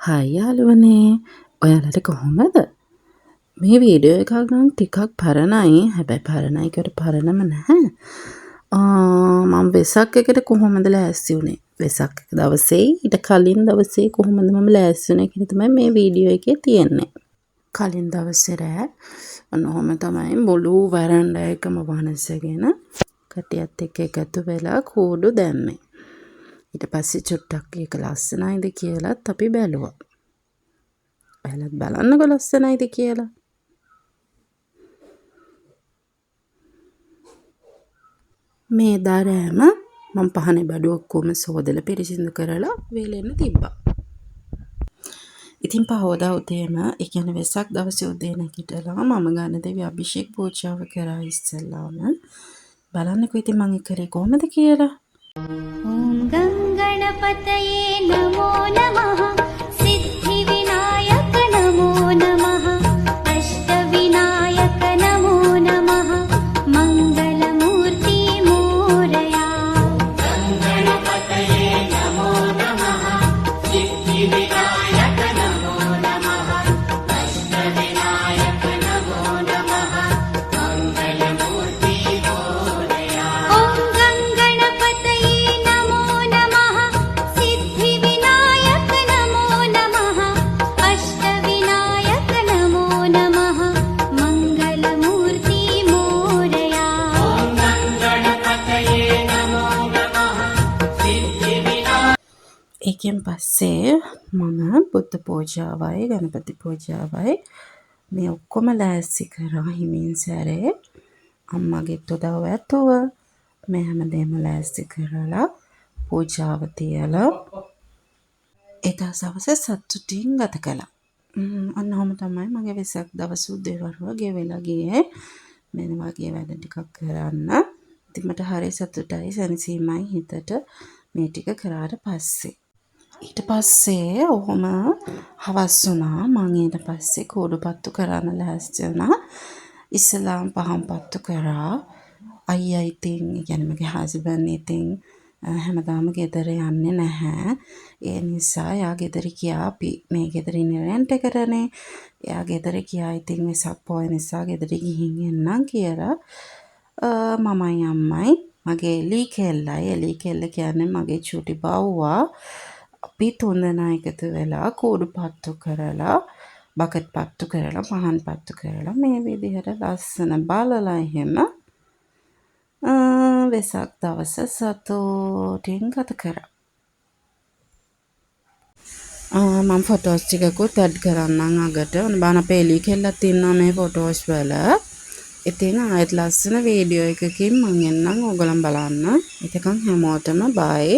Hi යාළුවනේ ඔයාලට කොහොමද මේ වීඩියෝ එකක් නම් ටිකක් පරණයි හැබැයි පරණයිකට පරණම නැහැ මම වෙසක් එකට කොහොමද ලෑස්ති වුනේ වෙසක් දවසේ ඊට කලින් දවසේ කොහොමද මම ලෑස්ති වුනේ කියන තමයි මේ වීඩියෝ එකේ තියෙන්නේ කලින් දවසේ රෑ ඔන්නෝම තමයි මුළු වරන්ඩා එකම වනසගෙන කටියත් එක්ක එකතු වෙලා කූඩු දැම්මේ ඊට පස්සේ චුට්ටක් ඒක ලස්සනයිද කියලාත් අපි බැලුවා. බලත් බලන්නකො ලස්සනයිද කියලා. මේ දරෑම මම පහනේ බඩු ඔක්කොම සෝදලා පිරිසිදු කරලා වේලෙන්න තිබ්බා. ඉතින් පහවදා උදේම ඒ කියන්නේ වෙසක් දවසේ උදේ නැගිටලා මම ගන්න දෙවි අභිෂේක් පූජාව කරා ඉස්සෙල්ලාම බලන්නකෝ ඉතින් මම කරේ කොහොමද කියලා. ॐ गङ्गणपतये नमो नमः सिद्धिविनायक नमो नमः अष्टविनायक नमो नमः मङ्गलमूर्ति मोरया गङ्गणपतये नमो नमः सिद्धिविनायक नमो नमः अष्टविनायक नमो नमः मङ्गलमूर्ति मोरया ॐ गङ्गणपतये नमो नमः सिद्धिविनायक नमो नमः अष्टविनायक नमो नमः मङ्गलमूर्ति मोरया ॐ गङ्गणपतये नमो नमः सिद्धिविनायक ඒකෙන් පස්සේ මම බුද්ධ පූජාවයි ගණපති පූජාවයි මේ ඔක්කොම ලෑස්ති කරා හිමින් සැරේ අම්මගෙත් උදව් ඇතුව මේ හැමදේම ලෑස්ති කරලා පූජාව තියලා ඒ දවසේ සතුටින් ගත කළා. අන්නෝම තමයි මගේ වෙසක් දවස් උදේ වරුව ගෙවිලා ගියේ. මෙන්න වගේ වැඩ ටිකක් කරන්න. ඉතින් මට හරි සතුටයි සැනසීමයි හිතට මේ ටික කරාට පස්සේ. ඊට පස්සේ ඔහොම හවස් වුණා මම ඊට පස්සේ කෝඩු පත්තු කරන්න ලෑස්ති වුණා ඉස්ලාම් පහන් පත්තු කරා අයියා ඉතින් කියන්නේ මගේ හස්බන්ඩ් ඉතින් හැමදාම ගෙදර යන්නේ නැහැ ඒ නිසා එයා ගෙදර ගියා අපි මේ ගෙදර ඉන්නේ රෙන්ට් එකටනේ එයා ගෙදර ගියා ඉතින් වෙසක් පොය නිසා ගෙදර ගිහින් එන්නම් කියලා මමයි අම්මයි මගේ එලි කෙල්ල කියන්නේ මගේ චූටි බව්වා අපි තුන්දෙනා එකතු වෙලා කෝඩු පත්තු කරලා බකට් පත්තු කරලා පහන් පත්තු කරලා මේ විදිහට ලස්සන බලලා එහෙම වෙසක් දවස සතුටින් ගත කරා. මම ෆොටෝස් ටිකකුත් ඇඩ් කරන්නම් අගට. ඔන්න බලන්න අපේ එලි කෙල්ලත් ඉන්නවා මේ ෆොටෝස් වල. ඉතින් ආයෙත් ලස්සන වීඩියෝ එකකින් මම එන්නම් ඕගොල්ලන් බලන්න. ඒකකන් හැමෝටම බයි.